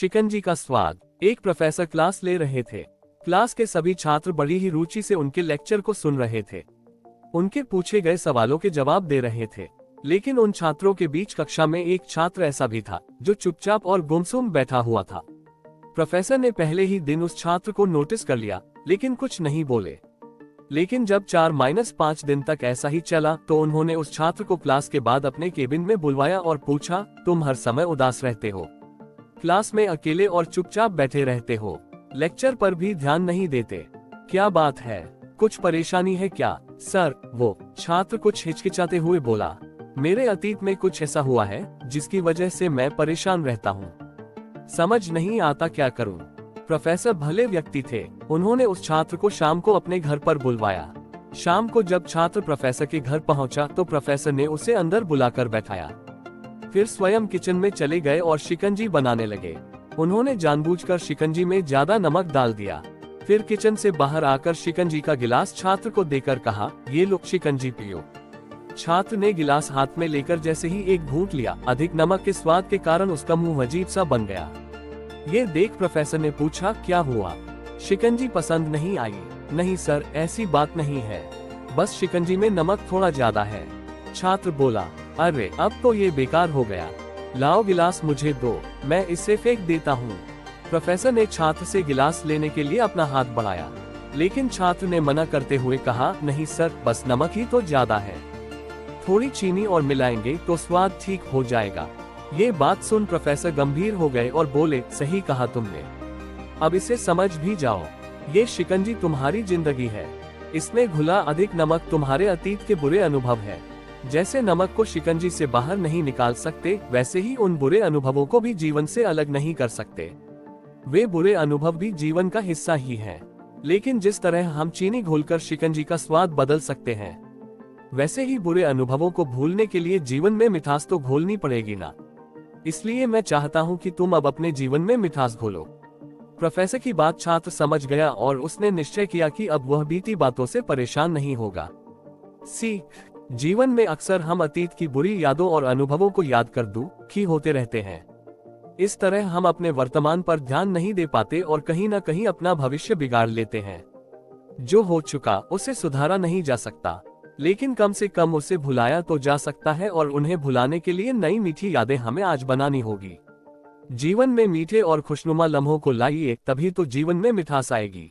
शिकंजी का स्वाद। एक प्रोफेसर क्लास ले रहे थे। क्लास के सभी छात्र बड़ी ही रुचि से उनके लेक्चर को सुन रहे थे। उनके पूछे गए सवालों के जवाब दे रहे थे। लेकिन उन छात्रों के बीच कक्षा में एक छात्र ऐसा भी था जो चुपचाप और गुमसुम बैठा हुआ था। प्रोफेसर ने पहले ही दिन उस छात्र को नोटिस कर लिया, लेकिन कुछ नहीं बोले। लेकिन जब 4-5 दिन तक ऐसा ही चला तो उन्होंने उस छात्र को क्लास के बाद अपने केबिन में बुलवाया और पूछा, तुम हर समय उदास रहते हो, क्लास में अकेले और चुपचाप बैठे रहते हो, लेक्चर पर भी ध्यान नहीं देते, क्या बात है, कुछ परेशानी है क्या? सर, वो छात्र कुछ हिचकिचाते हुए बोला, मेरे अतीत में कुछ ऐसा हुआ है जिसकी वजह से मैं परेशान रहता हूँ, समझ नहीं आता क्या करूँ। प्रोफेसर भले व्यक्ति थे, उन्होंने उस छात्र को शाम को अपने घर पर बुलवाया। शाम को जब छात्र प्रोफेसर के घर पहुंचा तो प्रोफेसर ने उसे अंदर बुलाकर बैठाया। फिर स्वयं किचन में चले गए और शिकंजी बनाने लगे। उन्होंने जानबूझकर शिकंजी में ज्यादा नमक डाल दिया। फिर किचन से बाहर आकर शिकंजी का गिलास छात्र को देकर कहा, ये लो शिकंजी पियो। छात्र ने गिलास हाथ में लेकर जैसे ही एक घूंट लिया, अधिक नमक के स्वाद के कारण उसका मुंह अजीब सा बन गया। ये देख प्रोफेसर ने पूछा, क्या हुआ, शिकंजी पसंद नहीं आई? नहीं सर, ऐसी बात नहीं है, बस शिकंजी में नमक थोड़ा ज्यादा है। छात्र बोला, अरे अब तो ये बेकार हो गया, लाओ गिलास मुझे दो, मैं इसे फेंक देता हूँ। प्रोफेसर ने छात्र से गिलास लेने के लिए अपना हाथ बढ़ाया, लेकिन छात्र ने मना करते हुए कहा, नहीं सर, बस नमक ही तो ज्यादा है, थोड़ी चीनी और मिलाएंगे तो स्वाद ठीक हो जाएगा। ये बात सुन प्रोफेसर गंभीर हो गए और बोले, सही कहा तुमने, अब इसे समझ भी जाओ, ये शिकंजी तुम्हारी जिंदगी है, इसमें घुला अधिक नमक तुम्हारे अतीत के बुरे अनुभव है। जैसे नमक को शिकंजी से बाहर नहीं निकाल सकते, वैसे ही उन बुरे अनुभवों को भी जीवन से अलग नहीं कर सकते। वे बुरे अनुभव भी जीवन का हिस्सा ही हैं। लेकिन जिस तरह हम चीनी घोलकर शिकंजी का स्वाद बदल सकते हैं, वैसे ही बुरे अनुभवों को भूलने के लिए जीवन में मिठास तो घोलनी पड़ेगी ना। इसलिए मैं चाहता हूं कि तुम अब अपने जीवन में मिठास घोलो। प्रोफेसर की बात छात्र समझ गया और उसने निश्चय किया कि अब वह बीती बातों से परेशान नहीं होगा। सीख, जीवन में अक्सर हम अतीत की बुरी यादों और अनुभवों को याद कर दुखी होते रहते हैं। इस तरह हम अपने वर्तमान पर ध्यान नहीं दे पाते और कहीं न कहीं अपना भविष्य बिगाड़ लेते हैं। जो हो चुका उसे सुधारा नहीं जा सकता, लेकिन कम से कम उसे भुलाया तो जा सकता है और उन्हें भुलाने के लिए नई मीठी यादें हमें आज बनानी होगी। जीवन में मीठे और खुशनुमा लम्हों को लाइए, तभी तो जीवन में मिठास आएगी।